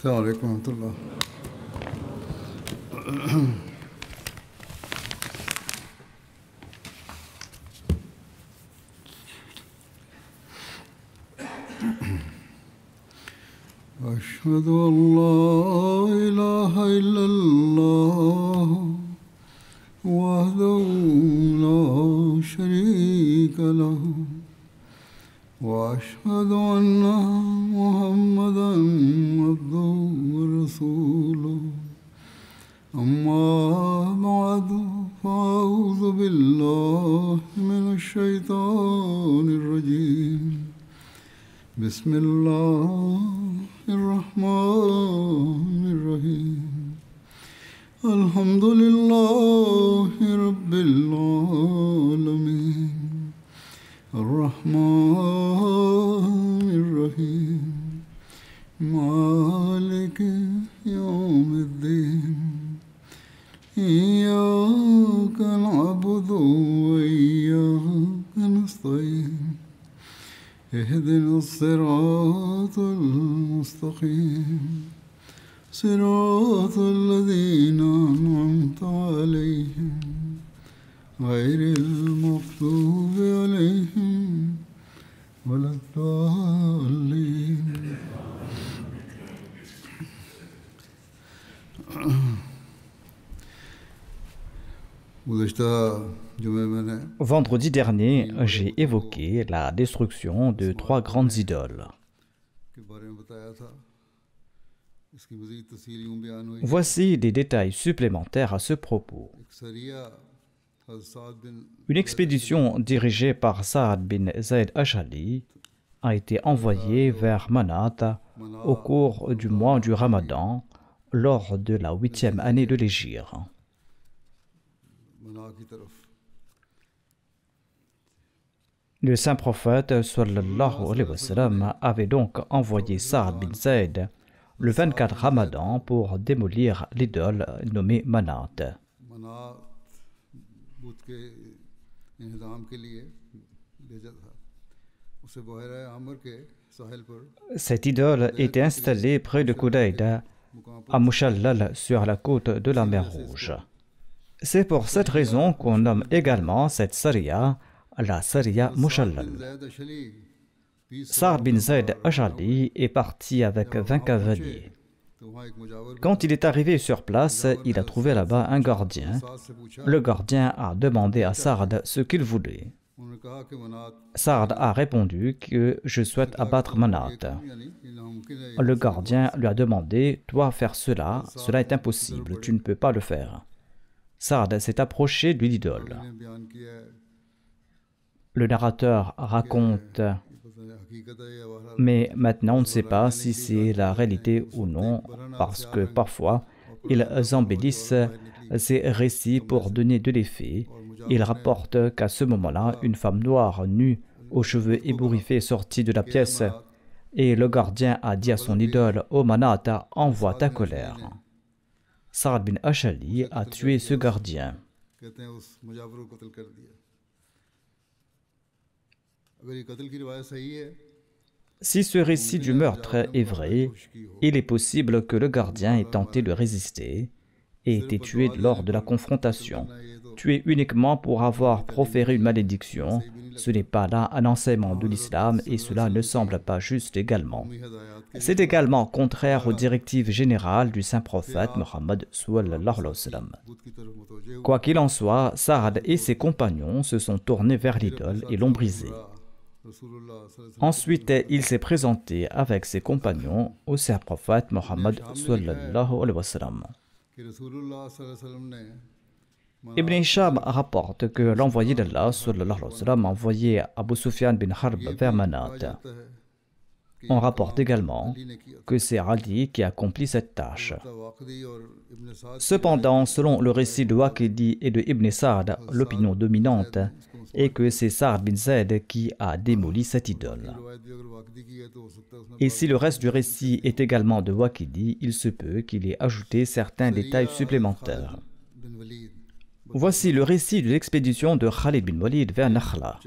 السلام عليكم ورحمة الله. أشهد أن لا إله إلا الله وحده لا شريك له وأشهد أن محمدا عبده ورسوله أما بعد فأعوذ بالله من الشيطان الرجيم بسم الله الرحمن الرحيم الحمد لله رب العالمين الرحمن الرحيم مالك يوم الدين إياك نعبد وإياك نستعين اهدنا الصراط المستقيم صراط الذين أنعمت عليهم غير المغضوب عليهم ولا الضالين. Vendredi dernier, j'ai évoqué la destruction de 3 grandes idoles. Voici des détails supplémentaires à ce propos. Une expédition dirigée par Sa'ad bin Zayd Ash'ali a été envoyée vers Manat au cours du mois du Ramadan lors de la 8e année de l'Hégire. Le saint prophète sallallahu alayhi wa sallam avait donc envoyé Sa'ad bin Zayd le 24 Ramadan pour démolir l'idole nommée Manat. Cette idole était installée près de Qudayda, à Mushallal, sur la côte de la mer Rouge. C'est pour cette raison qu'on nomme également cette Sariya la Sariya Mushallal. Sa'ad bin Zayd Ash'ali est parti avec 20 cavaliers. Quand il est arrivé sur place, il a trouvé là-bas un gardien. Le gardien a demandé à Sa'ad ce qu'il voulait. Sa'ad a répondu que je souhaite abattre Manat. Le gardien lui a demandé « Toi faire cela est impossible, tu ne peux pas le faire. » Sa'ad s'est approché de l'idole. Le narrateur raconte, mais maintenant on ne sait pas si c'est la réalité ou non, parce que parfois ils embellissent ces récits pour donner de l'effet. Ils rapportent qu'à ce moment-là, une femme noire, nue, aux cheveux ébouriffés, sortit de la pièce, et le gardien a dit à son idole, « Oh Manat, envoie ta colère. » Sa'ad bin Ash'ali a tué ce gardien. Si ce récit du meurtre est vrai, il est possible que le gardien ait tenté de résister et été tué lors de la confrontation. Tué uniquement pour avoir proféré une malédiction, ce n'est pas là un enseignement de l'islam et cela ne semble pas juste également. C'est également contraire aux directives générales du saint prophète Mohammed sallallahu alayhi wa sallam. Quoi qu'il en soit, Sa'ad et ses compagnons se sont tournés vers l'idole et l'ont brisée. Ensuite, il s'est présenté avec ses compagnons au saint prophète Mohammed sallallahu alayhi wa sallam. Ibn Hisham rapporte que l'envoyé d'Allah sallallahu alayhi wa sallam a envoyé Abu Sufyan bin Harb vers Manat. On rapporte également que c'est Ali qui accomplit cette tâche. Cependant, selon le récit de Waqidi et de Ibn Sa'd, l'opinion dominante est que c'est Sa'ad bin Zayd qui a démoli cette idole. Et si le reste du récit est également de Waqidi, il se peut qu'il ait ajouté certains détails supplémentaires. Voici le récit de l'expédition de Khalid bin Walid vers Nakhla.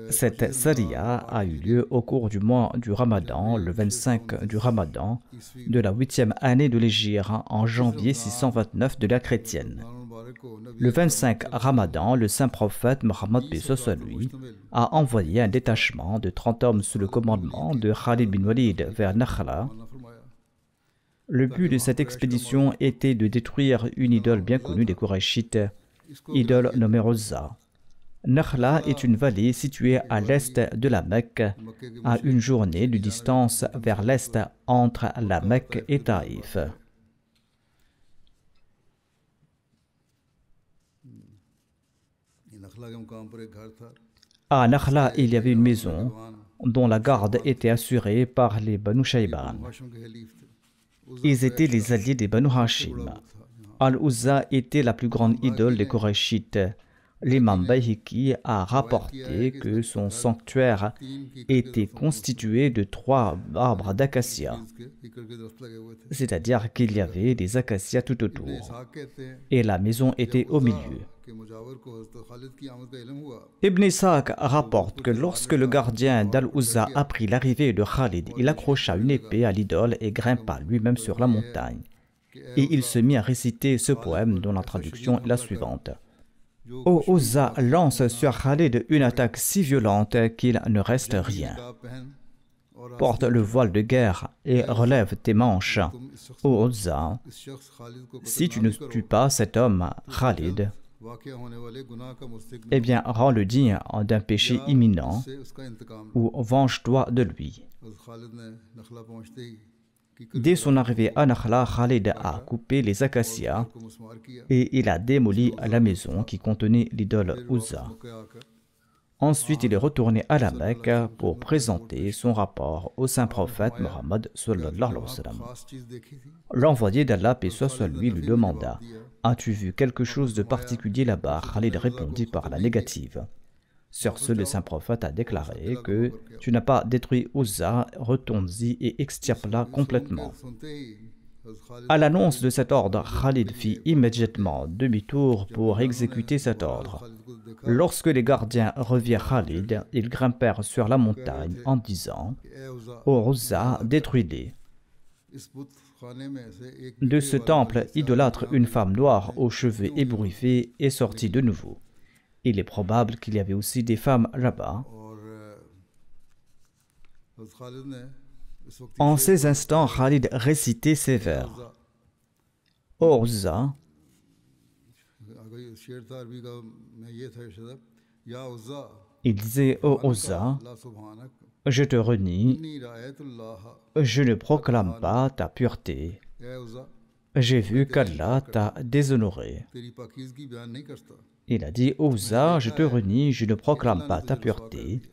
Cette Sariya a eu lieu au cours du mois du Ramadan, le 25 du Ramadan, de la 8e année de l'Hégire, en janvier 629 de l'ère chrétienne. Le 25 Ramadan, le saint prophète Mohammed lui a envoyé un détachement de 30 hommes sous le commandement de Khalid bin Walid vers Nakhla. Le but de cette expédition était de détruire une idole bien connue des Qurayshites, idole nommée Uzza. Nakhla est une vallée située à l'est de la Mecque, à une journée de distance vers l'est entre la Mecque et Taïf. À Nakhla, il y avait une maison dont la garde était assurée par les Banu Shayban. Ils étaient les alliés des Banu Hashim. Al-Uzza était la plus grande idole des Qurayshites. L'imam Bayhaqi a rapporté que son sanctuaire était constitué de 3 arbres d'acacia, c'est-à-dire qu'il y avait des acacias tout autour, et la maison était au milieu. Ibn Ishaq rapporte que lorsque le gardien d'Al-Uzza apprit l'arrivée de Khalid, il accrocha une épée à l'idole et grimpa lui-même sur la montagne. Et il se mit à réciter ce poème dont la traduction est la suivante. Ô Uzza, lance sur Khalid une attaque si violente qu'il ne reste rien. Porte le voile de guerre et relève tes manches. Ô Uzza, si tu ne tues pas cet homme, Khalid, eh bien, rends-le digne d'un péché imminent ou venge-toi de lui. Dès son arrivée à Nakhla, Khalid a coupé les acacias et il a démoli la maison qui contenait l'idole Uzza. Ensuite, il est retourné à la Mecque pour présenter son rapport au saint prophète Mohammed sallallahu alayhi wa sallam. L'envoyé d'Allah, paix soit lui, lui demanda « As-tu vu quelque chose de particulier là-bas » Khalid répondit par la négative. Sur ce, le saint prophète a déclaré que « Tu n'as pas détruit Uzza, retourne-y et extirpe-la complètement. » À l'annonce de cet ordre, Khalid fit immédiatement demi-tour pour exécuter cet ordre. Lorsque les gardiens revirent Khalid, ils grimpèrent sur la montagne en disant « Ô Uzza, détruis-les » ! De ce temple idolâtre, une femme noire aux cheveux ébouriffés est sortie de nouveau. Il est probable qu'il y avait aussi des femmes là-bas. En ces instants, Khalid récitait ces vers. Ô Uzza, il disait, ô Uzza, je te renie, je ne proclame pas ta pureté. J'ai vu qu'Allah t'a déshonoré. Il a dit, ô Uzza, je te renie, je ne proclame pas ta pureté,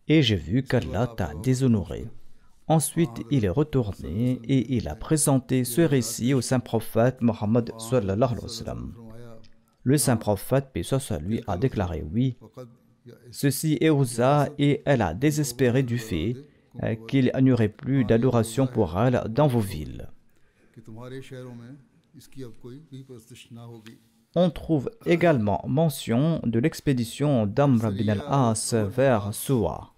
et j'ai vu qu'Allah t'a déshonoré. Ensuite, il est retourné et il a présenté ce récit au saint prophète Mohammed sallallahu alayhi wa sallam. Le saint prophète, paix soit sur lui, a déclaré oui. Ceci est Uzza et elle a désespéré du fait qu'il n'y aurait plus d'adoration pour elle dans vos villes. On trouve également mention de l'expédition d'Amr bin al-As vers Suwa.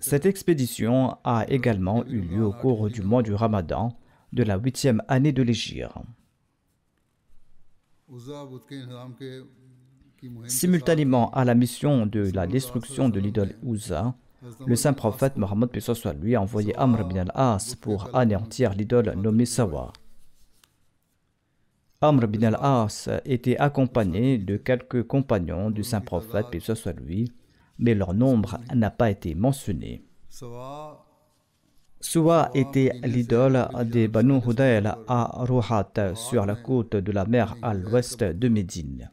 Cette expédition a également eu lieu au cours du mois du Ramadan de la 8e année de l'Hégire. Simultanément à la mission de la destruction de l'idole Uzza, le saint prophète Mohammed lui a envoyé Amr bin al-As pour anéantir l'idole nommée Sawa. Amr bin al-As était accompagné de quelques compagnons du saint prophète, paix soit lui, mais leur nombre n'a pas été mentionné. Suwa était l'idole des Banu Hudayl à Ruhat, sur la côte de la mer à l'ouest de Médine.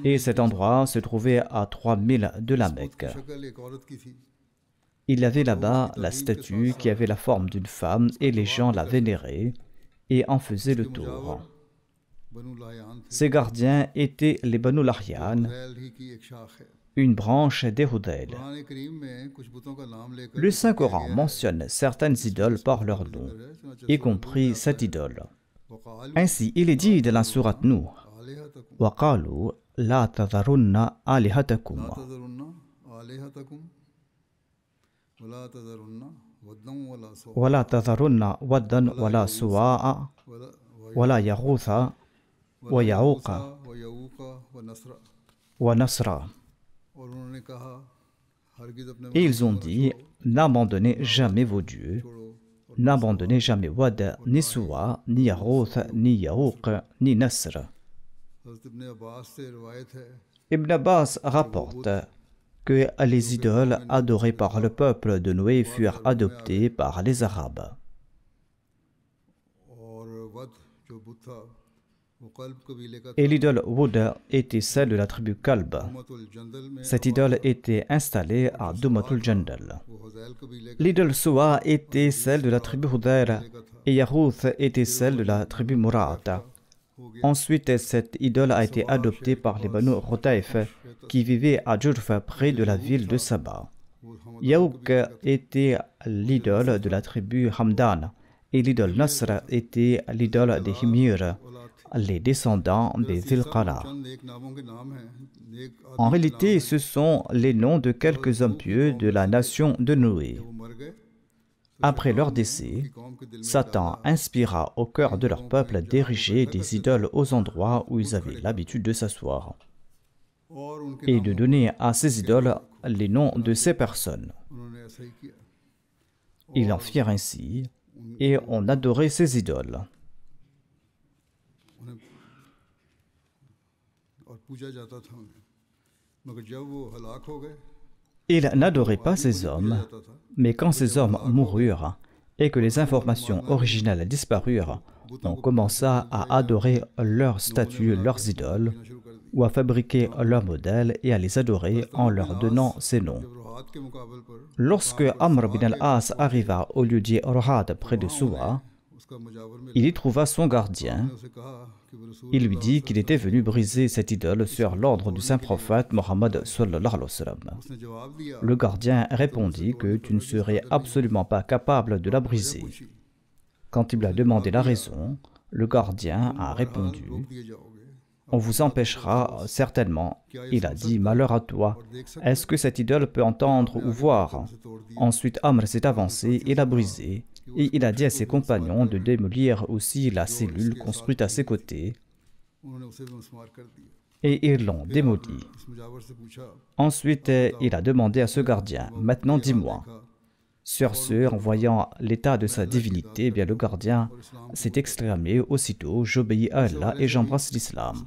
Et cet endroit se trouvait à 3000 de la Mecque. Il y avait là-bas la statue qui avait la forme d'une femme et les gens la vénéraient et en faisaient le tour. Ces gardiens étaient les Banu Lahyan, une branche des Hudayl. Le Saint-Coran mentionne certaines idoles par leur nom, y compris cette idole. Ainsi, il est dit dans la sourate Nuh, وَقَالُوا لَا تَذَرُنَّ آلِهَتَكُمْ وَلَا تَذَرُنَّ وَدًّا وَلَا سُوَاعًا وَلَا يَغُوثَ وَيَعُوقَ وَنَسْرًا. Et ils ont dit, n'abandonnez jamais vos dieux, n'abandonnez jamais Wad, ni Suwa, ni Yarouth, ni Yaouq, ni Nasr. Ibn Abbas rapporte que les idoles adorées par le peuple de Noé furent adoptées par les Arabes. Et l'idole Wud était celle de la tribu Kalb. Cette idole était installée à Dumatul Jandal. L'idole Suwa était celle de la tribu Hudayr et Yarouth était celle de la tribu Murata. Ensuite, cette idole a été adoptée par les Banu Khutayf qui vivaient à Jurf près de la ville de Saba. Yaouq était l'idole de la tribu Hamdan et l'idole Nasr était l'idole des Himyr, les descendants des Zilqala. En réalité, ce sont les noms de quelques hommes pieux de la nation de Noé. Après leur décès, Satan inspira au cœur de leur peuple d'ériger des idoles aux endroits où ils avaient l'habitude de s'asseoir et de donner à ces idoles les noms de ces personnes. Ils en firent ainsi et on adorait ces idoles. Ils n'adoraient pas ces hommes, mais quand ces hommes moururent et que les informations originales disparurent, on commença à adorer leurs statues, leurs idoles, ou à fabriquer leurs modèles et à les adorer en leur donnant ces noms. Lorsque Amr bin al-As arriva au lieu dit Rohad près de Souwa, il y trouva son gardien. Il lui dit qu'il était venu briser cette idole sur l'ordre du saint prophète Mohammed sallallahu alayhi wa sallam. Le gardien répondit que tu ne serais absolument pas capable de la briser. Quand il lui a demandé la raison, le gardien a répondu on vous empêchera certainement. Il a dit malheur à toi. Est-ce que cette idole peut entendre ou voir? Ensuite Amr s'est avancé et l'a brisée. Et il a dit à ses compagnons de démolir aussi la cellule construite à ses côtés. Et ils l'ont démolie. Ensuite, il a demandé à ce gardien, maintenant dis-moi. Sur ce, en voyant l'état de sa divinité, eh bien le gardien s'est exclamé aussitôt, j'obéis à Allah et j'embrasse l'islam.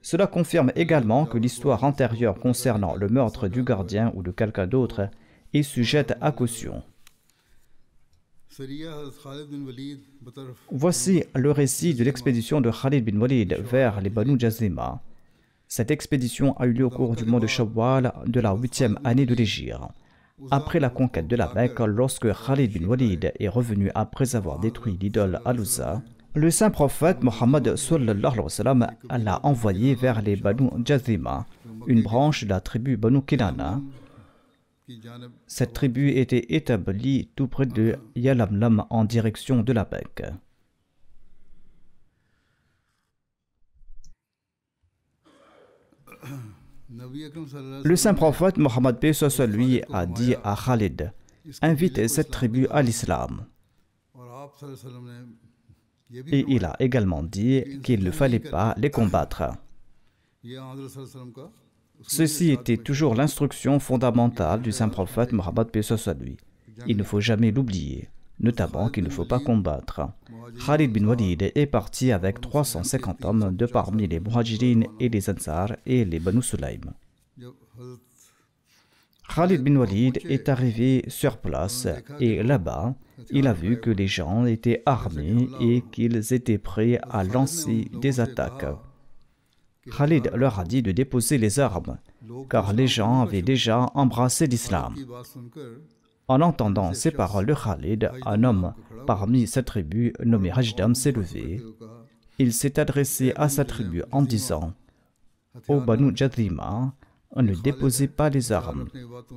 Cela confirme également que l'histoire antérieure concernant le meurtre du gardien ou de quelqu'un d'autre est sujette à caution. Voici le récit de l'expédition de Khalid bin Walid vers les Banu Jazima. Cette expédition a eu lieu au cours du mois de Shawwal de la 8e année de l'Hégire. Après la conquête de la Mecque, lorsque Khalid bin Walid est revenu après avoir détruit l'idole Al-Uzza, le saint prophète Mohammed sallallahu alayhi wa sallam l'a envoyé vers les Banu Jazima, une branche de la tribu Banu Kinana. Cette tribu était établie tout près de Yalamlam en direction de la Mecque. Le saint prophète Mohammed paix soit sur lui a dit à Khalid, invite cette tribu à l'islam. Et il a également dit qu'il ne fallait pas les combattre. Ceci était toujours l'instruction fondamentale du saint prophète Mohammed paix soit sur lui. Il ne faut jamais l'oublier, notamment qu'il ne faut pas combattre. Khalid bin Walid est parti avec 350 hommes de parmi les Muhajirin et les Ansar et les Banu Sulaym. Khalid bin Walid est arrivé sur place et là-bas, il a vu que les gens étaient armés et qu'ils étaient prêts à lancer des attaques. Khalid leur a dit de déposer les armes, car les gens avaient déjà embrassé l'islam. En entendant ces paroles de Khalid, un homme parmi sa tribu nommé Hajdam s'est levé. Il s'est adressé à sa tribu en disant « Ô Banu Jazima, ne déposez pas les armes.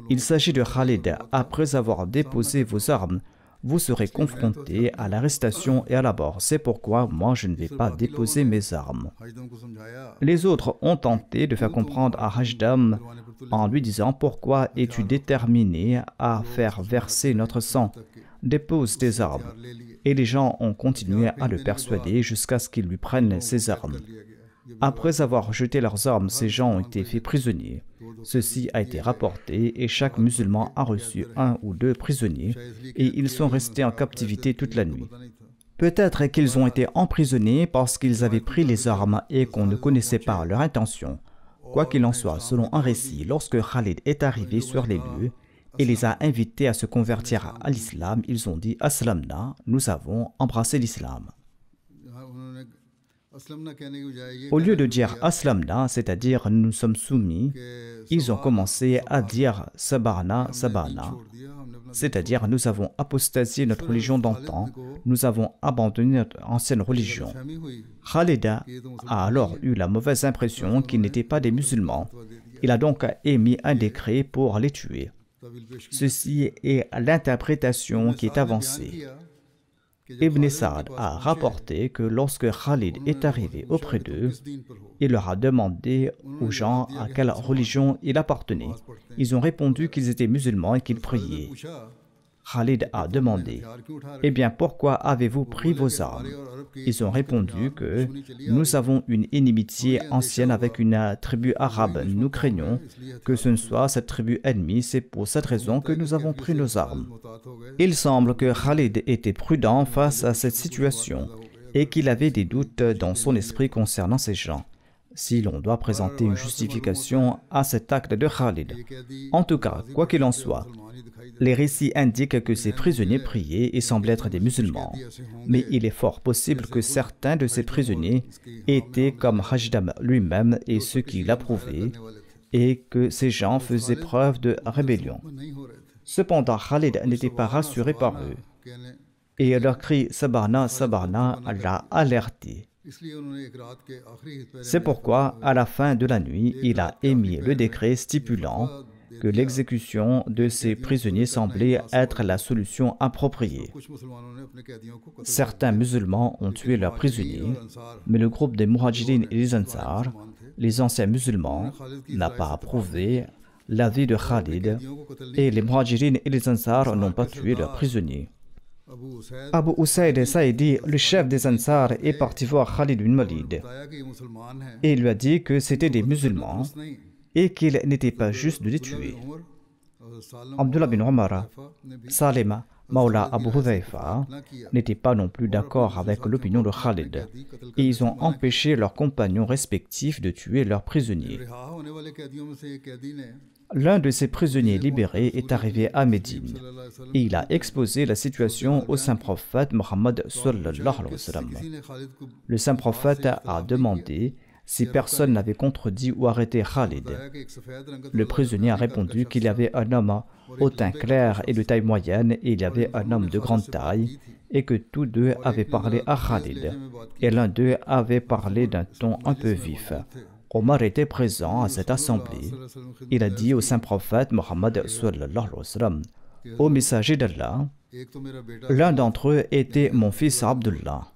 Il s'agit de Khalid. Après avoir déposé vos armes, vous serez confrontés à l'arrestation et à la mort. C'est pourquoi moi je ne vais pas déposer mes armes. Les autres ont tenté de faire comprendre à Hajdam en lui disant: pourquoi es-tu déterminé à faire verser notre sang? Dépose tes armes. Et les gens ont continué à le persuader jusqu'à ce qu'il lui prenne ses armes. Après avoir jeté leurs armes, ces gens ont été faits prisonniers. Ceci a été rapporté et chaque musulman a reçu 1 ou 2 prisonniers et ils sont restés en captivité toute la nuit. Peut-être qu'ils ont été emprisonnés parce qu'ils avaient pris les armes et qu'on ne connaissait pas leur intention. Quoi qu'il en soit, selon un récit, lorsque Khalid est arrivé sur les lieux et les a invités à se convertir à l'islam, ils ont dit « Aslamna », nous avons embrassé l'islam. Au lieu de dire « Aslamna », c'est-à-dire « nous sommes soumis », ils ont commencé à dire « Sabarna, Sabarna », c'est-à-dire « nous avons apostasié notre religion d'antan, nous avons abandonné notre ancienne religion ». Khalid a alors eu la mauvaise impression qu'ils n'étaient pas des musulmans. Il a donc émis un décret pour les tuer. Ceci est l'interprétation qui est avancée. Ibn Sa'd a rapporté que lorsque Khalid est arrivé auprès d'eux, il leur a demandé aux gens à quelle religion il appartenait. Ils ont répondu qu'ils étaient musulmans et qu'ils priaient. Khalid a demandé « Eh bien, pourquoi avez-vous pris vos armes ?» Ils ont répondu que « Nous avons une inimitié ancienne avec une tribu arabe. Nous craignons que ce ne soit cette tribu ennemie. C'est pour cette raison que nous avons pris nos armes. » Il semble que Khalid était prudent face à cette situation et qu'il avait des doutes dans son esprit concernant ces gens. Si l'on doit présenter une justification à cet acte de Khalid. En tout cas, quoi qu'il en soit, les récits indiquent que ces prisonniers priaient et semblaient être des musulmans. Mais il est fort possible que certains de ces prisonniers étaient comme Hajdam lui-même et ceux qui l'approuvaient, et que ces gens faisaient preuve de rébellion. Cependant, Khalid n'était pas rassuré par eux, et leur cri « Sabarna, Sabarna » l'a alerté. C'est pourquoi, à la fin de la nuit, il a émis le décret stipulant que l'exécution de ces prisonniers semblait être la solution appropriée. Certains musulmans ont tué leurs prisonniers, mais le groupe des Muhajirin et les Ansar, les anciens musulmans, n'a pas approuvé l'avis de Khalid, et les Muhajirin et les Ansar n'ont pas tué leurs prisonniers. Abu Usaid Saïdi, le chef des Ansar, est parti voir Khalid bin Walid et il lui a dit que c'était des musulmans et qu'il n'était pas juste de les tuer. Abdullah bin Omar, Salema, Maula Abu Hudhaifa n'étaient pas non plus d'accord avec l'opinion de Khalid et ils ont empêché leurs compagnons respectifs de tuer leurs prisonniers. L'un de ces prisonniers libérés est arrivé à Médine et il a exposé la situation au saint prophète Mohammed sallallahu alayhi wa sallam. Le saint prophète a demandé si personne n'avait contredit ou arrêté Khalid. Le prisonnier a répondu qu'il y avait un homme au teint clair et de taille moyenne et il y avait un homme de grande taille et que tous deux avaient parlé à Khalid et l'un d'eux avait parlé d'un ton un peu vif. Omar était présent à cette assemblée. Il a dit au saint prophète Mohammed sallallahu alayhi wa sallam: Ô messager d'Allah, l'un d'entre eux était mon fils Abdullah,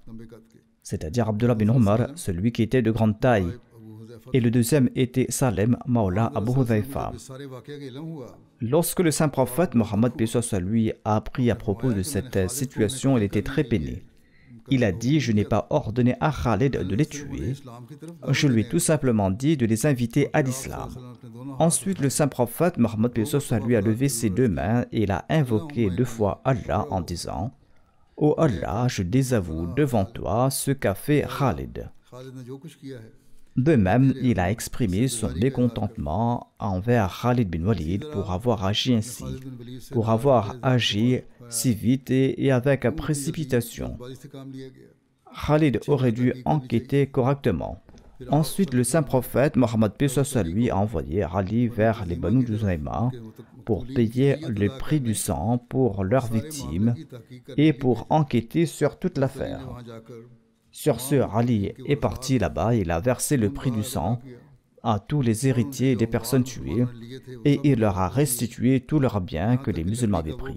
c'est-à-dire Abdullah bin Omar, celui qui était de grande taille, et le deuxième était Salem, Maula Abu Hudhaifa. Lorsque le saint prophète Mohammed lui a appris à propos de cette situation, il était très peiné. Il a dit: je n'ai pas ordonné à Khalid de les tuer, je lui ai tout simplement dit de les inviter à l'islam. Ensuite, le saint prophète Mohammed lui a levé ses deux mains et il a invoqué 2 fois Allah en disant: Ô Allah, je désavoue devant toi ce qu'a fait Khalid. De même, il a exprimé son mécontentement envers Khalid bin Walid pour avoir agi ainsi, pour avoir agi si vite et avec précipitation. Khalid aurait dû enquêter correctement. Ensuite, le saint prophète Mohammed lui a envoyé Ali vers les Banu Juzaïma pour payer le prix du sang pour leurs victimes et pour enquêter sur toute l'affaire. Sur ce, Ali est parti là-bas et il a versé le prix du sang à tous les héritiers des personnes tuées et il leur a restitué tous leurs biens que les musulmans avaient pris.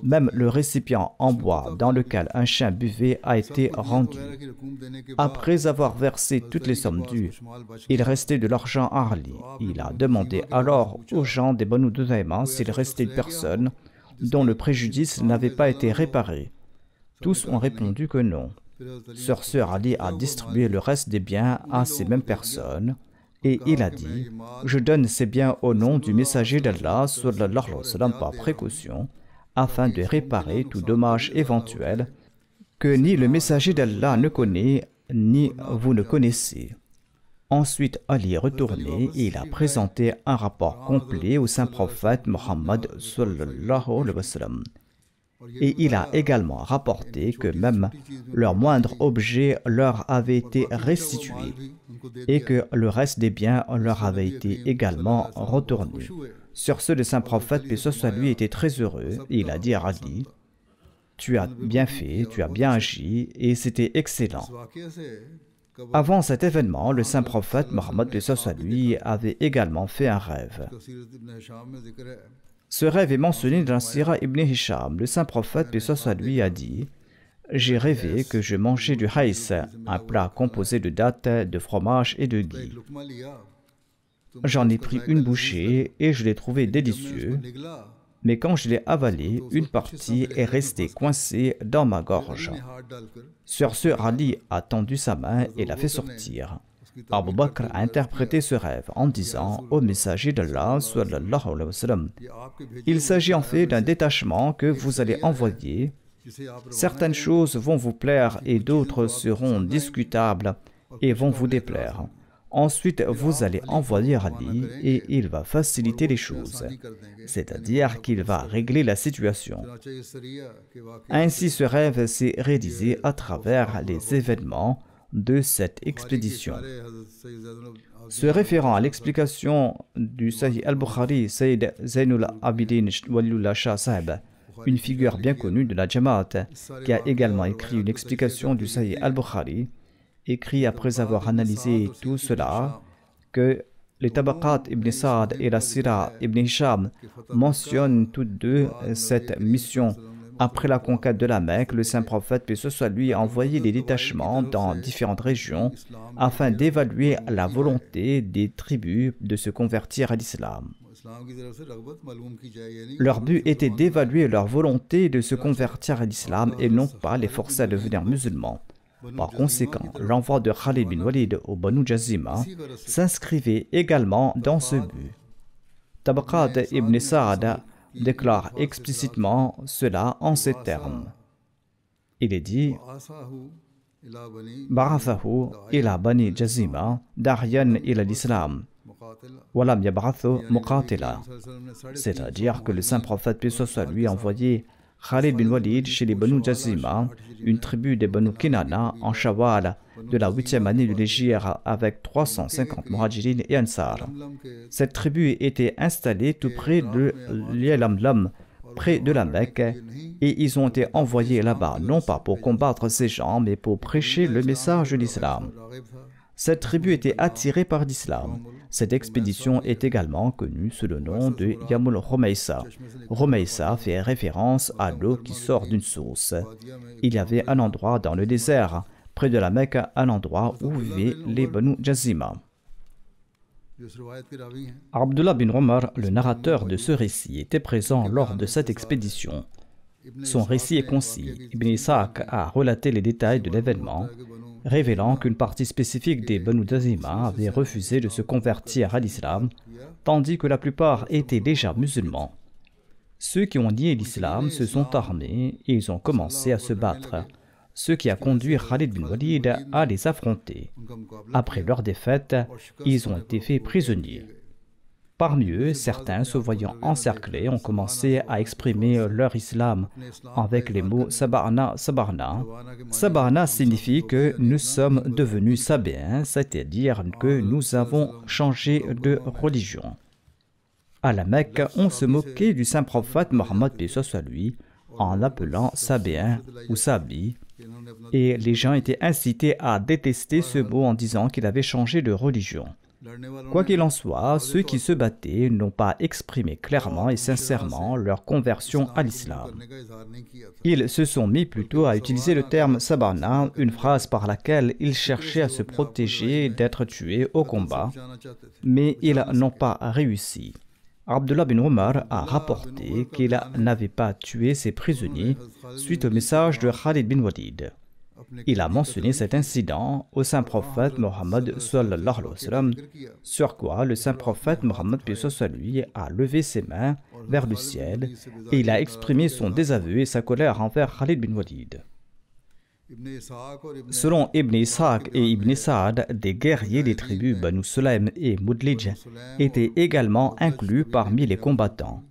Même le récipient en bois dans lequel un chien buvait a été rendu. Après avoir versé toutes les sommes dues, il restait de l'argent à Ali. Il a demandé alors aux gens des Banu Duzayma s'il restait une personne dont le préjudice n'avait pas été réparé. Tous ont répondu que non. Sur ce, Ali a distribué le reste des biens à ces mêmes personnes et il a dit « Je donne ces biens au nom du messager d'Allah sallallahu alayhi wa sallam par précaution afin de réparer tout dommage éventuel que ni le messager d'Allah ne connaît ni vous ne connaissez. » Ensuite, Ali est retourné et il a présenté un rapport complet au saint prophète Mohammed sallallahu alayhi wa sallam. Et il a également rapporté que même leur moindre objet leur avait été restitué et que le reste des biens leur avait été également retourné. Sur ce, le saint prophète, paix soit lui, était très heureux et il a dit à Ali « Tu as bien fait, tu as bien agi et c'était excellent. » Avant cet événement, le saint prophète Mohammed, paix soit lui, avait également fait un rêve. Ce rêve est mentionné dans la Sira Ibn Hisham. Le saint prophète, paix soit lui, a dit « J'ai rêvé que je mangeais du haïs, un plat composé de dattes, de fromage et de ghee. J'en ai pris une bouchée et je l'ai trouvé délicieux, mais quand je l'ai avalé, une partie est restée coincée dans ma gorge. » Sur ce, Ali a tendu sa main et l'a fait sortir. Abu Bakr a interprété ce rêve en disant au messager d'Allah sallallahu alayhi wa sallam, il s'agit en fait d'un détachement que vous allez envoyer. Certaines choses vont vous plaire et d'autres seront discutables et vont vous déplaire. Ensuite, vous allez envoyer Ali et il va faciliter les choses, c'est-à-dire qu'il va régler la situation. Ainsi, ce rêve s'est réalisé à travers les événements de cette expédition. Se référant à l'explication du Sahih al-Bukhari, Sayyid Zainul Abidin Waliullah Shah Sahib, une figure bien connue de la Jamaat, qui a également écrit une explication du Sahih al-Bukhari, écrit après avoir analysé tout cela, que les Tabaqat Ibn Sa'd et la Sira Ibn Hisham mentionnent toutes deux cette mission. Après la conquête de la Mecque, le saint prophète, paix soit lui, a envoyé des détachements dans différentes régions afin d'évaluer la volonté des tribus de se convertir à l'islam. Leur but était d'évaluer leur volonté de se convertir à l'islam et non pas les forcer à devenir musulmans. Par conséquent, l'envoi de Khalid bin Walid au Banu Jazima s'inscrivait également dans ce but. Tabaqat ibn Sa'd déclare explicitement cela en ces termes. Il est dit Ba'athahu ila Bani Jazima da'yan ila l'islam walam yab'athu muqatila. C'est-à-dire que le saint prophète, paix soit lui, a envoyé Khalid bin Walid chez les Banu Jazima, une tribu des Banu Kinana, en Shawwal de la 8e année de l'Hégire avec 350 Muhajirin et Ansar. Cette tribu était installée tout près de Yalamlam, près de la Mecque, et ils ont été envoyés là-bas, non pas pour combattre ces gens, mais pour prêcher le message de l'islam. Cette tribu était attirée par l'islam. Cette expédition est également connue sous le nom de Yamul Rumaysa. Rumaysa fait référence à l'eau qui sort d'une source. Il y avait un endroit dans le désert, près de la Mecque, un endroit où vivaient les Banu Jazima. Abdullah bin Omar, le narrateur de ce récit, était présent lors de cette expédition. Son récit est concis. Ibn Ishaq a relaté les détails de l'événement, révélant qu'une partie spécifique des Banu Jazima avait refusé de se convertir à l'islam, tandis que la plupart étaient déjà musulmans. Ceux qui ont nié l'islam se sont armés et ils ont commencé à se battre, ce qui a conduit Khalid bin Walid à les affronter. Après leur défaite, ils ont été faits prisonniers. Parmi eux, certains, se voyant encerclés, ont commencé à exprimer leur islam avec les mots « Saba'na, Saba'na ». Saba'na signifie que nous sommes devenus sabéens, c'est-à-dire que nous avons changé de religion. À la Mecque, on se moquait du saint prophète Mohammed, paix soit lui, en l'appelant sabéen ou sabi, et les gens étaient incités à détester ce mot en disant qu'il avait changé de religion. Quoi qu'il en soit, ceux qui se battaient n'ont pas exprimé clairement et sincèrement leur conversion à l'islam. Ils se sont mis plutôt à utiliser le terme sabana, une phrase par laquelle ils cherchaient à se protéger d'être tués au combat, mais ils n'ont pas réussi. Abdullah bin Omar a rapporté qu'il n'avait pas tué ses prisonniers suite au message de Khalid bin Walid. Il a mentionné cet incident au saint prophète Mohammed sallallahu alayhi wa sallam, sur quoi le saint prophète Mohammed lui a levé ses mains vers le ciel et il a exprimé son désaveu et sa colère envers Khalid bin Walid. Selon Ibn Ishaq et Ibn Sa'ad, des guerriers des tribus Banu Sulaym et Mudlij étaient également inclus parmi les combattants.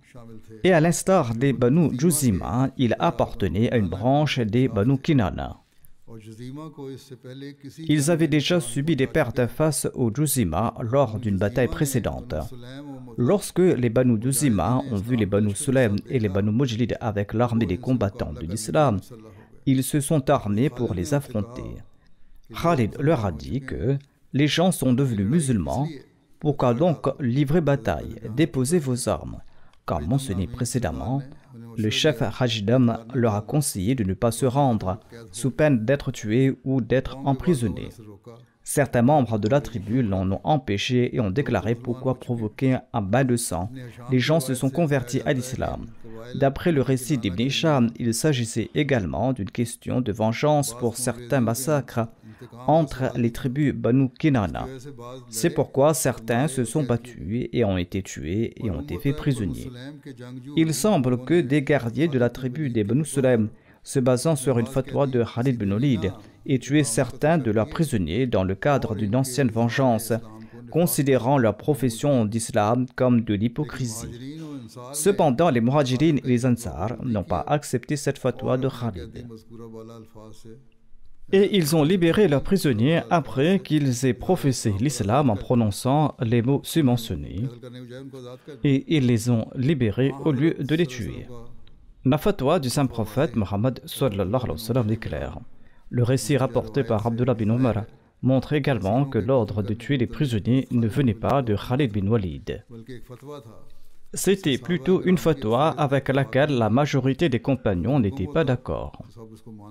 Et à l'instar des Banu Juzima, il appartenait à une branche des Banu Kinana. Ils avaient déjà subi des pertes face aux Juzima lors d'une bataille précédente. Lorsque les Banu Juzima ont vu les Banu Sulaym et les Banu Mujlid avec l'armée des combattants de l'islam, ils se sont armés pour les affronter. Khalid leur a dit que les gens sont devenus musulmans, pourquoi donc livrer bataille, déposez vos armes. Comme mentionné précédemment, le chef Rajdam leur a conseillé de ne pas se rendre, sous peine d'être tués ou d'être emprisonnés. Certains membres de la tribu l'en ont empêché et ont déclaré pourquoi provoquer un bain de sang. Les gens se sont convertis à l'islam. D'après le récit d'Ibn Hisham, il s'agissait également d'une question de vengeance pour certains massacres entre les tribus Banu Kinana. C'est pourquoi certains se sont battus et ont été tués et ont été faits prisonniers. Il semble que des guerriers de la tribu des Banu Sulaym, se basant sur une fatwa de Khalid bin Walid, aient tué certains de leurs prisonniers dans le cadre d'une ancienne vengeance, considérant leur profession d'islam comme de l'hypocrisie. Cependant, les Muhajirin et les Ansar n'ont pas accepté cette fatwa de Khalid. Et ils ont libéré leurs prisonniers après qu'ils aient professé l'islam en prononçant les mots submentionnés. Et ils les ont libérés au lieu de les tuer. La fatwa du saint prophète Mohammed sallallahu alayhi wa sallam est claire. Le récit rapporté par Abdullah bin Omar montre également que l'ordre de tuer les prisonniers ne venait pas de Khalid bin Walid. C'était plutôt une fatwa avec laquelle la majorité des compagnons n'étaient pas d'accord.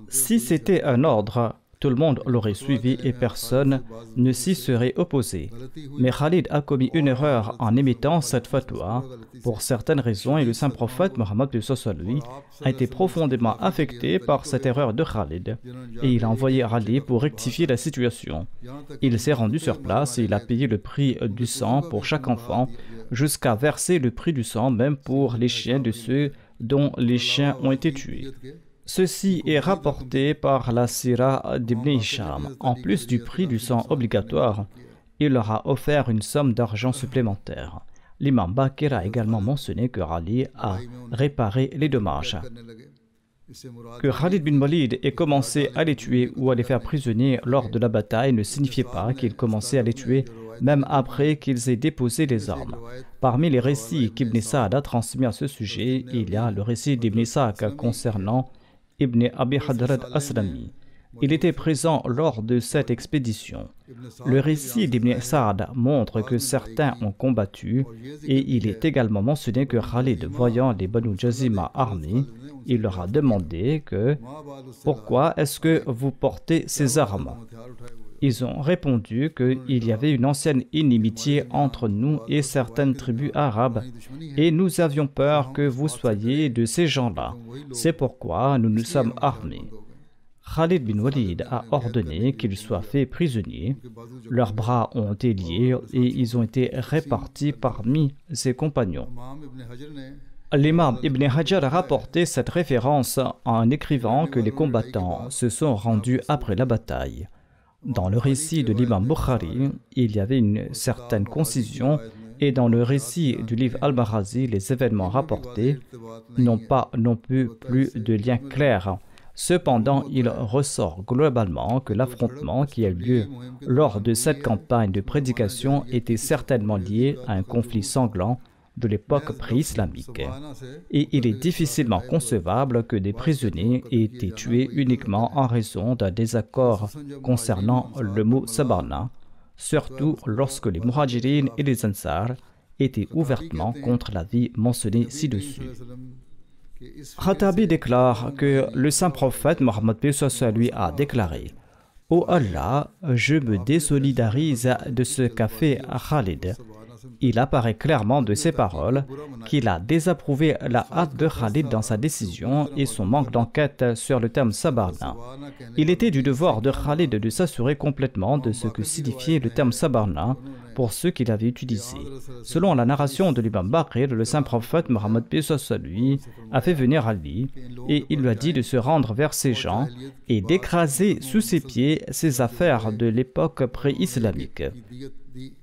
Si c'était un ordre, tout le monde l'aurait suivi et personne ne s'y serait opposé. Mais Khalid a commis une erreur en émettant cette fatwa pour certaines raisons et le saint prophète Mohammed lui a été profondément affecté par cette erreur de Khalid et il a envoyé Ali pour rectifier la situation. Il s'est rendu sur place et il a payé le prix du sang pour chaque enfant jusqu'à verser le prix du sang même pour les chiens de ceux dont les chiens ont été tués. Ceci est rapporté par la Sira d'Ibn Hisham. En plus du prix du sang obligatoire, il leur a offert une somme d'argent supplémentaire. L'imam Bakir a également mentionné que Ali a réparé les dommages. Que Khalid bin Walid ait commencé à les tuer ou à les faire prisonniers lors de la bataille ne signifiait pas qu'il commençait à les tuer même après qu'ils aient déposé les armes. Parmi les récits qu'Ibn Sa'ad a transmis à ce sujet, il y a le récit d'Ibn Ishaq concernant Ibn Abi Hadrat Aslami. Il était présent lors de cette expédition. Le récit d'Ibn Sa'ad montre que certains ont combattu et il est également mentionné que Khalid, voyant les Banu Jazima armés, il leur a demandé que « Pourquoi est-ce que vous portez ces armes ?» Ils ont répondu qu'il y avait une ancienne inimitié entre nous et certaines tribus arabes et nous avions peur que vous soyez de ces gens-là. C'est pourquoi nous nous sommes armés. Khalid bin Walid a ordonné qu'ils soient faits prisonniers. Leurs bras ont été liés et ils ont été répartis parmi ses compagnons. L'imam Ibn Hajar a rapporté cette référence en écrivant que les combattants se sont rendus après la bataille. Dans le récit de l'imam Bukhari, il y avait une certaine concision et dans le récit du livre Al-Maghazi, les événements rapportés n'ont pas non plus de lien clair. Cependant, il ressort globalement que l'affrontement qui a eu lieu lors de cette campagne de prédication était certainement lié à un conflit sanglant de l'époque pré-islamique. Et il est difficilement concevable que des prisonniers aient été tués uniquement en raison d'un désaccord concernant le mot sabana. surtout lorsque les Muhajirin et les Ansar étaient ouvertement contre l'avis mentionné ci-dessus. Khatabi déclare que le saint prophète Mohammed lui a déclaré: « Ô Allah, je me désolidarise de ce qu'a fait Khalid. » Il apparaît clairement de ces paroles qu'il a désapprouvé la hâte de Khalid dans sa décision et son manque d'enquête sur le terme sabarna. Il était du devoir de Khalid de s'assurer complètement de ce que signifiait le terme sabarna pour ceux qui l'avaient utilisé. Selon la narration de l'imam Baqir, le saint prophète Mohammed lui a fait venir Ali et il lui a dit de se rendre vers ces gens et d'écraser sous ses pieds ses affaires de l'époque pré-islamique.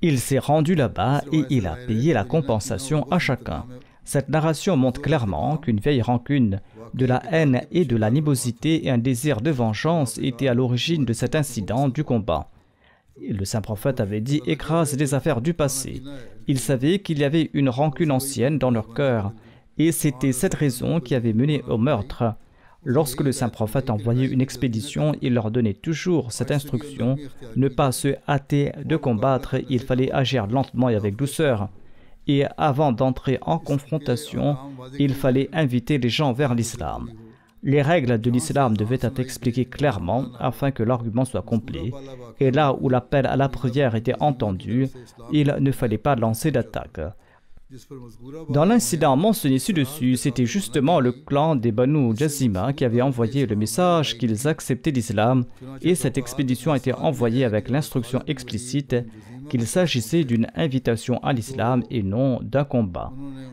Il s'est rendu là-bas et il a payé la compensation à chacun. Cette narration montre clairement qu'une vieille rancune, de la haine et de l'animosité et un désir de vengeance étaient à l'origine de cet incident du combat. Le saint prophète avait dit: « Écrase les affaires du passé ». Il savait qu'il y avait une rancune ancienne dans leur cœur et c'était cette raison qui avait mené au meurtre. Lorsque le saint prophète envoyait une expédition, il leur donnait toujours cette instruction: ne pas se hâter de combattre, il fallait agir lentement et avec douceur. Et avant d'entrer en confrontation, il fallait inviter les gens vers l'islam. Les règles de l'islam devaient être expliquées clairement afin que l'argument soit complet. Et là où l'appel à la prière était entendu, il ne fallait pas lancer d'attaque. Dans l'incident mentionné ci-dessus, c'était justement le clan des Banu Jazima qui avait envoyé le message qu'ils acceptaient l'islam et cette expédition a été envoyée avec l'instruction explicite qu'il s'agissait d'une invitation à l'islam et non d'un combat.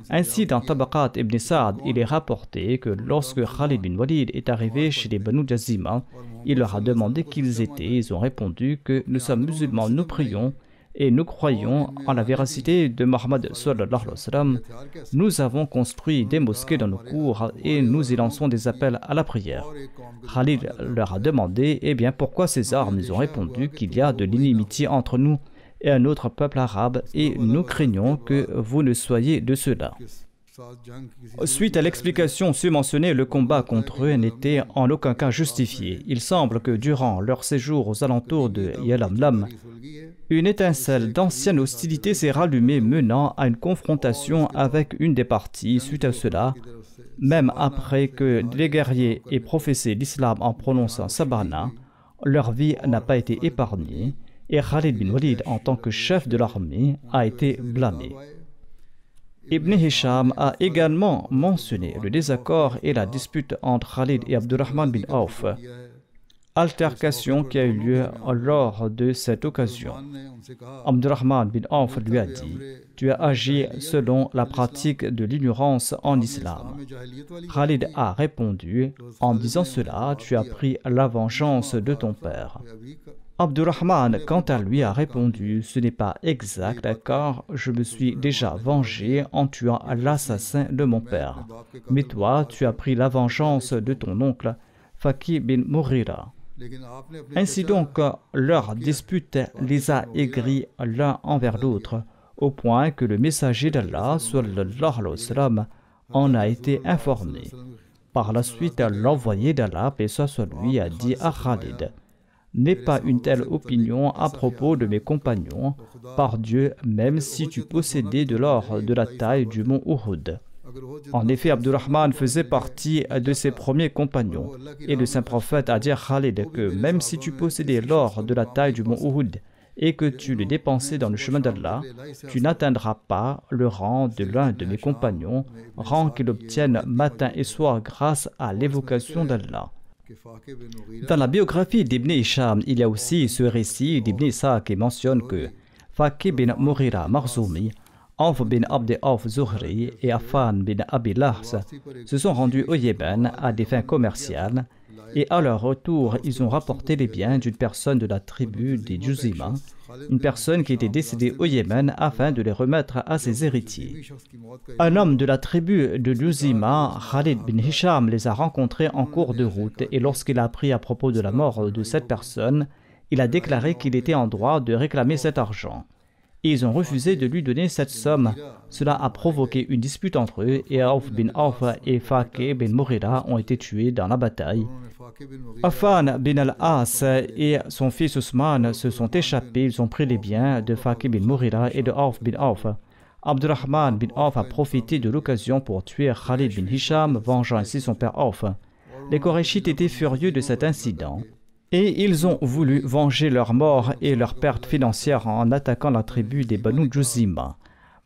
Ainsi, dans Tabaqat ibn Sa'd, il est rapporté que lorsque Khalid bin Walid est arrivé chez les Banu Jazima, il leur a demandé qui ils étaient. Ils ont répondu que nous sommes musulmans, nous prions et nous croyons en la véracité de Mohammed sallallahu alayhi wa sallam. Nous avons construit des mosquées dans nos cours et nous y lançons des appels à la prière. Khalid leur a demandé: eh bien, pourquoi ces armes? Ils ont répondu qu'il y a de l'inimitié entre nous et un autre peuple arabe et nous craignons que vous ne soyez de ceux-là. Suite à l'explication submentionnée, le combat contre eux n'était en aucun cas justifié. Il semble que durant leur séjour aux alentours de Yalamlam, une étincelle d'ancienne hostilité s'est rallumée, menant à une confrontation avec une des parties. Suite à cela, même après que les guerriers aient professé l'islam en prononçant Sabana, leur vie n'a pas été épargnée et Khalid bin Walid, en tant que chef de l'armée, a été blâmé. Ibn Hisham a également mentionné le désaccord et la dispute entre Khalid et Abdurrahman bin Auf, altercation qui a eu lieu lors de cette occasion. Abdurrahman bin Auf lui a dit: « Tu as agi selon la pratique de l'ignorance en islam. » Khalid a répondu: « En disant cela, tu as pris la vengeance de ton père. » Abdurrahman, quant à lui, a répondu: « Ce n'est pas exact car je me suis déjà vengé en tuant l'assassin de mon père. Mais toi, tu as pris la vengeance de ton oncle, Faki bin Mughira. » Ainsi donc, leur dispute les a aigris l'un envers l'autre, au point que le messager d'Allah, sallallahu alayhi wa sallam, en a été informé. Par la suite, l'envoyé d'Allah, paix soit sur lui, a dit à Khalid: « N'aie pas une telle opinion à propos de mes compagnons, par Dieu, même si tu possédais de l'or de la taille du mont Uhud. » En effet, Abdurrahman faisait partie de ses premiers compagnons, et le saint prophète a dit à Khalid que même si tu possédais l'or de la taille du mont Uhud et que tu le dépensais dans le chemin d'Allah, tu n'atteindras pas le rang de l'un de mes compagnons, rang qu'il obtienne matin et soir grâce à l'évocation d'Allah. Dans la biographie d'Ibn Hisham, il y a aussi ce récit d'Ibn Isa qui mentionne que Faki bin Mughira Makhzoumi, Auf bin Abd Auf Zuhri et Affan bin Abi Lahs se sont rendus au Yémen à des fins commerciales et à leur retour, ils ont rapporté les biens d'une personne de la tribu des Juzima, une personne qui était décédée au Yémen afin de les remettre à ses héritiers. Un homme de la tribu de Juzima, Khalid bin Hisham, les a rencontrés en cours de route et lorsqu'il a appris à propos de la mort de cette personne, il a déclaré qu'il était en droit de réclamer cet argent. Et ils ont refusé de lui donner cette somme. Cela a provoqué une dispute entre eux et Auf bin Auf et Faki bin Mughira ont été tués dans la bataille. Affan bin al-As et son fils Ousmane se sont échappés, ils ont pris les biens de Faqih bin Mughira et de Auf bin Auf. Abdurrahman bin Auf a profité de l'occasion pour tuer Khalid bin Hisham, vengeant ainsi son père Auf. Les Qurayshites étaient furieux de cet incident et ils ont voulu venger leur mort et leur perte financière en attaquant la tribu des Banu Juzima.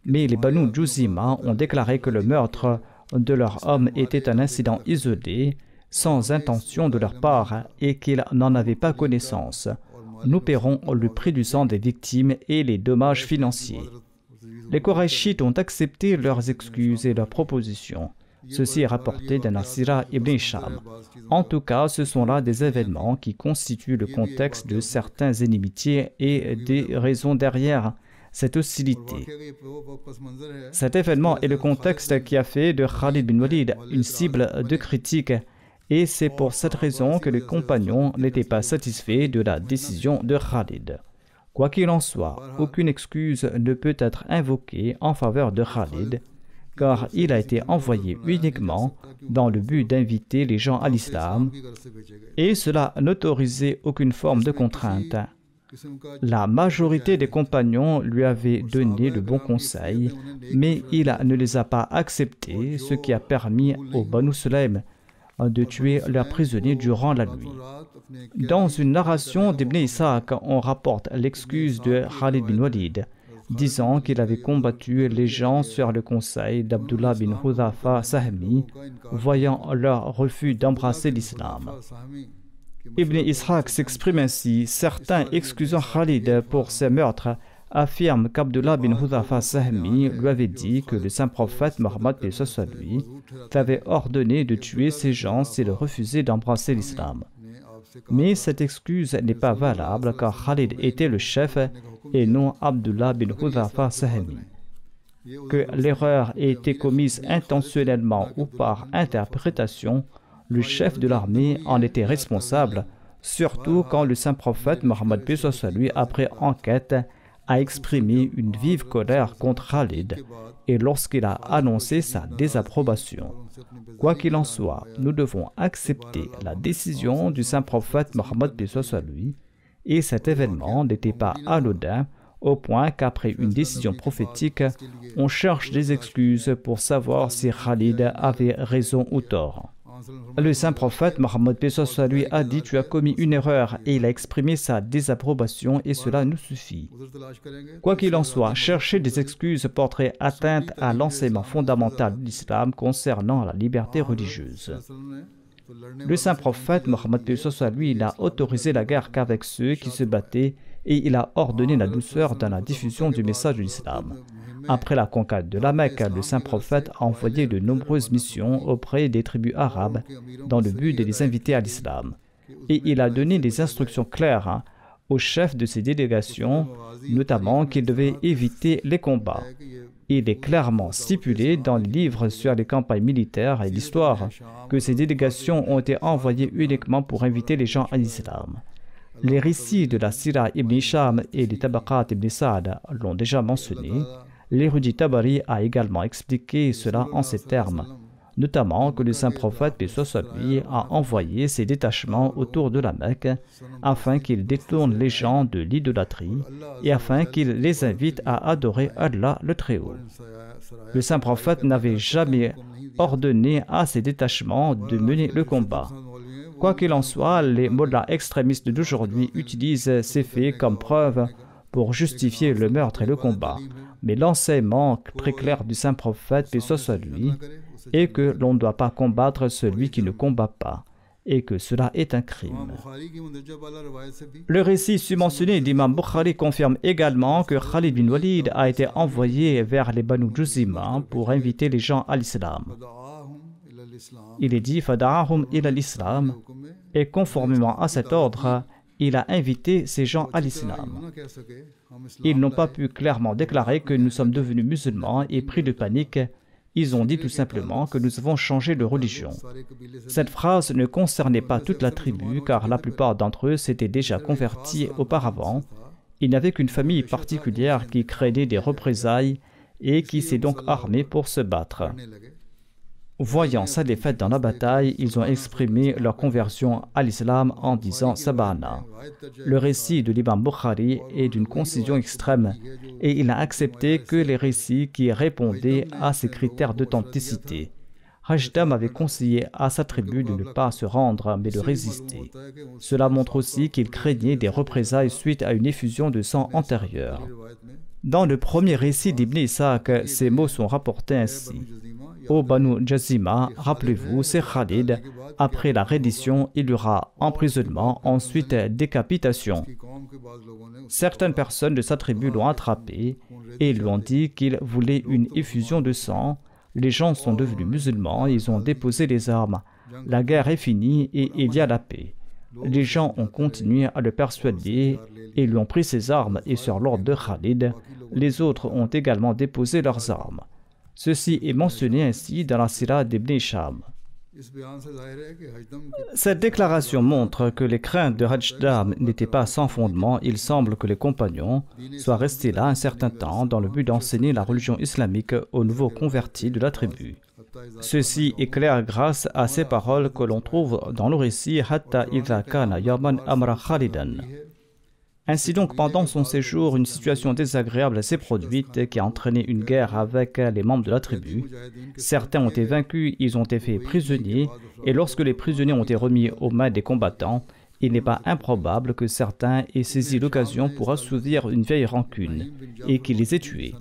Mais les Banu Juzima ont déclaré que le meurtre de leur homme était un incident isolé, sans intention de leur part, et qu'ils n'en avaient pas connaissance. Nous paierons le prix du sang des victimes et les dommages financiers. Les Qurayshites ont accepté leurs excuses et leurs propositions. Ceci est rapporté d'un Asira ibn Hisham. En tout cas, ce sont là des événements qui constituent le contexte de certaines inimitiés et des raisons derrière cette hostilité. Cet événement est le contexte qui a fait de Khalid bin Walid une cible de critiques et c'est pour cette raison que les compagnons n'étaient pas satisfaits de la décision de Khalid. Quoi qu'il en soit, aucune excuse ne peut être invoquée en faveur de Khalid, car il a été envoyé uniquement dans le but d'inviter les gens à l'islam, et cela n'autorisait aucune forme de contrainte. La majorité des compagnons lui avaient donné de bons conseils, mais il ne les a pas acceptés, ce qui a permis aux Banu Sulaym de tuer leurs prisonniers durant la nuit. Dans une narration d'Ibn Ishaq, on rapporte l'excuse de Khalid bin Walid, disant qu'il avait combattu les gens sur le conseil d'Abdullah bin Hudhafa Sahmi, voyant leur refus d'embrasser l'islam. Ibn Ishaq s'exprime ainsi: certains excusant Khalid pour ses meurtres affirment qu'Abdullah bin Hudhafa Sahmi lui avait dit que le saint prophète Mohammed lui avait ordonné de tuer ces gens s'ils refusaient d'embrasser l'islam. Mais cette excuse n'est pas valable car Khalid était le chef et non Abdullah bin Hudhafa Sahmi. Que l'erreur ait été commise intentionnellement ou par interprétation, le chef de l'armée en était responsable, surtout quand le saint prophète Mohammed lui, après enquête, a exprimé une vive colère contre Khalid et lorsqu'il a annoncé sa désapprobation. Quoi qu'il en soit, nous devons accepter la décision du saint prophète Mohammed lui, et cet événement n'était pas anodin au point qu'après une décision prophétique, on cherche des excuses pour savoir si Khalid avait raison ou tort. Le saint prophète Mohammed lui a dit: tu as commis une erreur, et il a exprimé sa désapprobation et cela nous suffit. Quoi qu'il en soit, chercher des excuses porterait atteinte à l'enseignement fondamental de l'islam concernant la liberté religieuse. Le saint prophète Mohammed lui n'a autorisé la guerre qu'avec ceux qui se battaient et il a ordonné la douceur dans la diffusion du message de l'islam. Après la conquête de la Mecque, le saint prophète a envoyé de nombreuses missions auprès des tribus arabes dans le but de les inviter à l'islam. Et il a donné des instructions claires aux chefs de ces délégations, notamment qu'ils devaient éviter les combats. Il est clairement stipulé dans les livres sur les campagnes militaires et l'histoire que ces délégations ont été envoyées uniquement pour inviter les gens à l'islam. Les récits de la Sira ibn Hisham et les Tabaqat ibn Sa'd l'ont déjà mentionné. L'érudit Tabari a également expliqué cela en ces termes, notamment que le saint prophète, paix soit lui, a envoyé ses détachements autour de la Mecque afin qu'ils détournent les gens de l'idolâtrie et afin qu'ils les invitent à adorer Allah le Très-Haut. Le saint prophète n'avait jamais ordonné à ses détachements de mener le combat. Quoi qu'il en soit, les mollahs extrémistes d'aujourd'hui utilisent ces faits comme preuve pour justifier le meurtre et le combat. Mais l'enseignement très clair du saint prophète, paix soit lui, est que l'on ne doit pas combattre celui qui ne combat pas, et que cela est un crime. Le récit submentionné d'Imam Bukhari confirme également que Khalid bin Walid a été envoyé vers les Banu Juzima pour inviter les gens à l'islam. Il est dit « Fada'ahum ila l'islam » et conformément à cet ordre, il a invité ces gens à l'islam. Ils n'ont pas pu clairement déclarer que nous sommes devenus musulmans et pris de panique. Ils ont dit tout simplement que nous avons changé de religion. Cette phrase ne concernait pas toute la tribu car la plupart d'entre eux s'étaient déjà convertis auparavant. Il n'y avait qu'une famille particulière qui craignait des représailles et qui s'est donc armée pour se battre. Voyant sa défaite dans la bataille, ils ont exprimé leur conversion à l'islam en disant Sabana. Le récit de l'imam Bukhari est d'une concision extrême et il n'a accepté que les récits qui répondaient à ses critères d'authenticité. Hashdam avait conseillé à sa tribu de ne pas se rendre mais de résister. Cela montre aussi qu'il craignait des représailles suite à une effusion de sang antérieure. Dans le premier récit d'Ibn Ishaq, ces mots sont rapportés ainsi. Ô Banu Jazima, rappelez-vous, c'est Khalid. Après la reddition, il y aura emprisonnement, ensuite décapitation. Certaines personnes de sa tribu l'ont attrapé et lui ont dit qu'il voulait une effusion de sang. Les gens sont devenus musulmans, ils ont déposé les armes. La guerre est finie et il y a la paix. Les gens ont continué à le persuader et lui ont pris ses armes et sur l'ordre de Khalid, les autres ont également déposé leurs armes. Ceci est mentionné ainsi dans la Sira d'Ibn Hisham. Cette déclaration montre que les craintes de Hashdam n'étaient pas sans fondement. Il semble que les compagnons soient restés là un certain temps dans le but d'enseigner la religion islamique aux nouveaux convertis de la tribu. Ceci est clair grâce à ces paroles que l'on trouve dans le récit Hatta idha kana yaman amra Khalidan. Ainsi donc, pendant son séjour, une situation désagréable s'est produite qui a entraîné une guerre avec les membres de la tribu. Certains ont été vaincus, ils ont été faits prisonniers, et lorsque les prisonniers ont été remis aux mains des combattants, il n'est pas improbable que certains aient saisi l'occasion pour assouvir une vieille rancune et qu'ils les aient tués.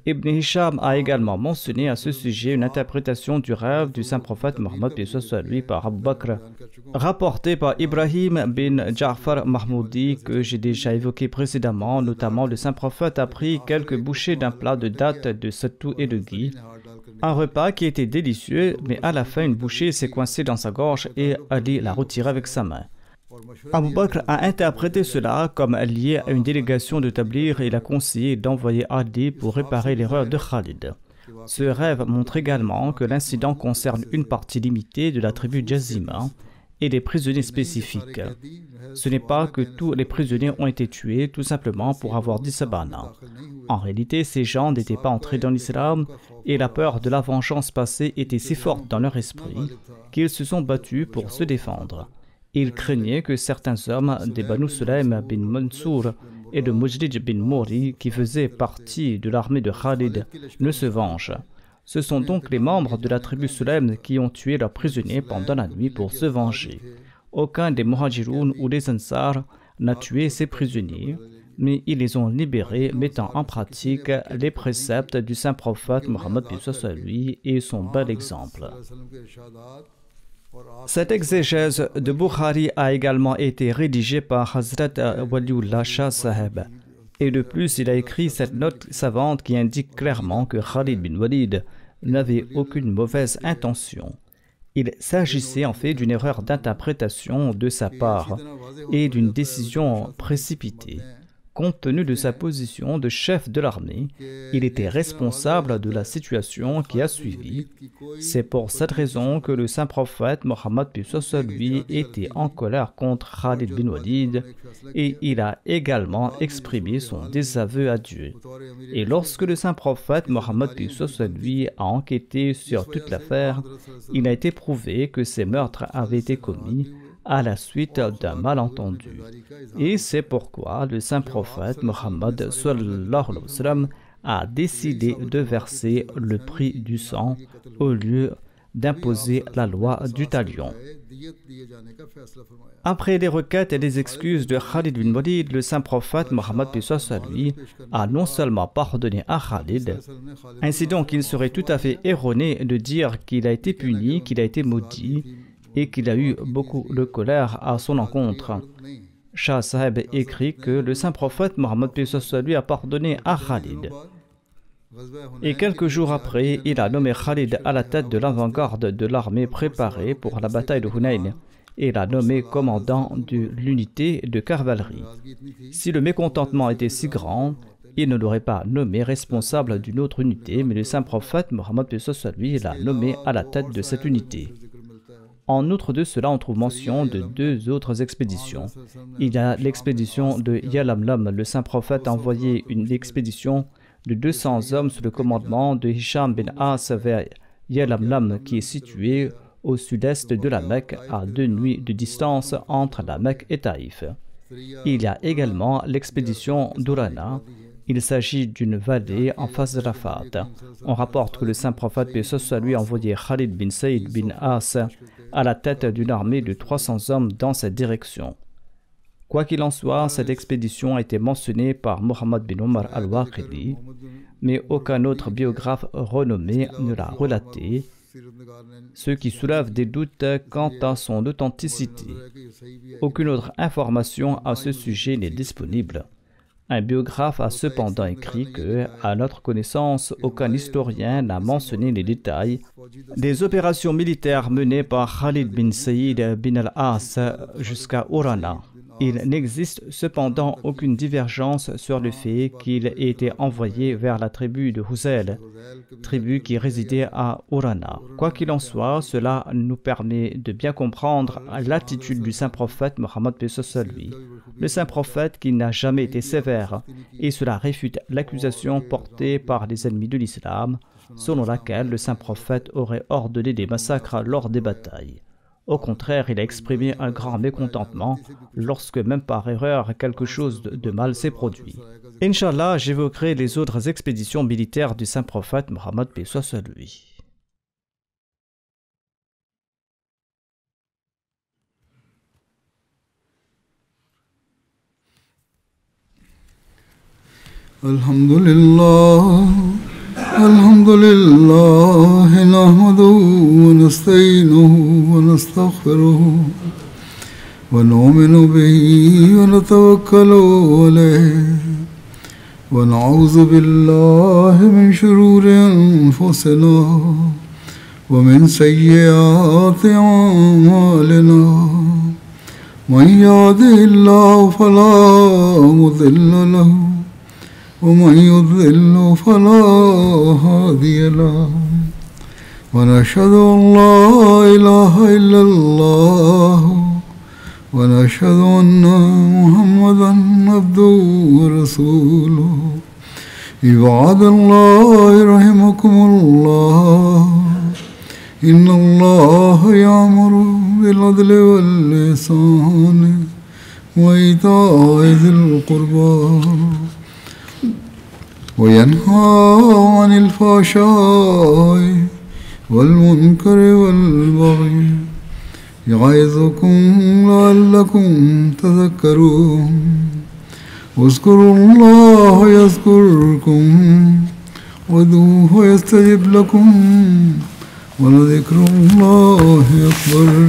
Ibn Hisham a également mentionné à ce sujet une interprétation du rêve du saint prophète Mohammed lui par Abu Bakr, rapporté par Ibrahim bin Ja'far Mahmoudi que j'ai déjà évoqué précédemment. Notamment, le saint prophète a pris quelques bouchées d'un plat de dattes, de sattou et de ghee, un repas qui était délicieux, mais à la fin une bouchée s'est coincée dans sa gorge et Ali l'a retirée avec sa main. Abu Bakr a interprété cela comme lié à une délégation de Tablir et il a conseillé d'envoyer Ali pour réparer l'erreur de Khalid. Ce rêve montre également que l'incident concerne une partie limitée de la tribu Jazima et des prisonniers spécifiques. Ce n'est pas que tous les prisonniers ont été tués tout simplement pour avoir dit Sabana. En réalité, ces gens n'étaient pas entrés dans l'islam et la peur de la vengeance passée était si forte dans leur esprit qu'ils se sont battus pour se défendre. Ils craignaient que certains hommes des Banu Sulaym bin Mansour et de Mujrij bin Mouri, qui faisaient partie de l'armée de Khalid, ne se vengent. Ce sont donc les membres de la tribu Sulaym qui ont tué leurs prisonniers pendant la nuit pour se venger. Aucun des Muhajiroun ou des Ansar n'a tué ces prisonniers, mais ils les ont libérés, mettant en pratique les préceptes du saint prophète Mohammed lui et son bel exemple. Cette exégèse de Bukhari a également été rédigée par Hazrat Waliullah Shah Saheb. Et de plus, il a écrit cette note savante qui indique clairement que Khalid bin Walid n'avait aucune mauvaise intention. Il s'agissait en fait d'une erreur d'interprétation de sa part et d'une décision précipitée. Compte tenu de sa position de chef de l'armée, il était responsable de la situation qui a suivi. C'est pour cette raison que le saint prophète Mohammed lui était en colère contre Khalid bin Walid et il a également exprimé son désaveu à Dieu. Et lorsque le saint prophète Mohammed lui a enquêté sur toute l'affaire, il a été prouvé que ces meurtres avaient été commis à la suite d'un malentendu. Et c'est pourquoi le saint prophète Mohammed a décidé de verser le prix du sang au lieu d'imposer la loi du talion. Après des requêtes et des excuses de Khalid bin Walid, le saint prophète Mohammed a non seulement pardonné à Khalid, ainsi donc il serait tout à fait erroné de dire qu'il a été puni, qu'il a été maudit, et qu'il a eu beaucoup de colère à son encontre. Shah Saheb écrit que le saint prophète Mohammed lui a pardonné à Khalid. Et quelques jours après, il a nommé Khalid à la tête de l'avant-garde de l'armée préparée pour la bataille de Hunayn et l'a nommé commandant de l'unité de cavalerie. Si le mécontentement était si grand, il ne l'aurait pas nommé responsable d'une autre unité, mais le saint prophète Mohammed lui l'a nommé à la tête de cette unité. En outre de cela, on trouve mention de deux autres expéditions. Il y a l'expédition de Yalamlam. Le saint prophète a envoyé une expédition de 200 hommes sous le commandement de Hisham bin As vers Yalamlam, qui est situé au sud-est de la Mecque, à 2 nuits de distance entre la Mecque et Taïf. Il y a également l'expédition d'Urana. Il s'agit d'une vallée en face de Rafat. On rapporte que le saint prophète, paix soit lui, a envoyé Khalid bin Saïd bin As à la tête d'une armée de 300 hommes dans cette direction. Quoi qu'il en soit, cette expédition a été mentionnée par Muhammad bin Omar al-Waqidi, mais aucun autre biographe renommé ne l'a relaté, ce qui soulève des doutes quant à son authenticité. Aucune autre information à ce sujet n'est disponible. Un biographe a cependant écrit que, à notre connaissance, aucun historien n'a mentionné les détails des opérations militaires menées par Khalid bin Saïd bin al-As jusqu'à Urana. Il n'existe cependant aucune divergence sur le fait qu'il ait été envoyé vers la tribu de Huzayl, tribu qui résidait à Urana. Quoi qu'il en soit, cela nous permet de bien comprendre l'attitude du saint prophète Mohammed lui, le saint prophète qui n'a jamais été sévère, et cela réfute l'accusation portée par les ennemis de l'islam, selon laquelle le saint prophète aurait ordonné des massacres lors des batailles. Au contraire, il a exprimé un grand mécontentement lorsque, même par erreur, quelque chose de mal s'est produit. Inch'Allah, j'évoquerai les autres expéditions militaires du saint prophète Mohammed, paix soit sur lui. Alhamdulillah. الحمد لله نحمده ونستعينه ونستغفره ونؤمن به ونتوكل عليه ونعوذ بالله من شرور أنفسنا ومن سيئات أعمالنا من يهده الله فلا مضل له ومن يضلل فلا هادي له ونشهد أن لا إله إلا الله ونشهد أن محمدا عبده ورسوله عباد الله رحمكم الله إن الله يأمر بالعدل والإحسان وإيتاء ذي القربى وينهى عن الفحشاء والمنكر والبغي يعظكم لعلكم تذكرون اذكروا الله يذكركم وادعوه يستجب لكم ولذكر الله أكبر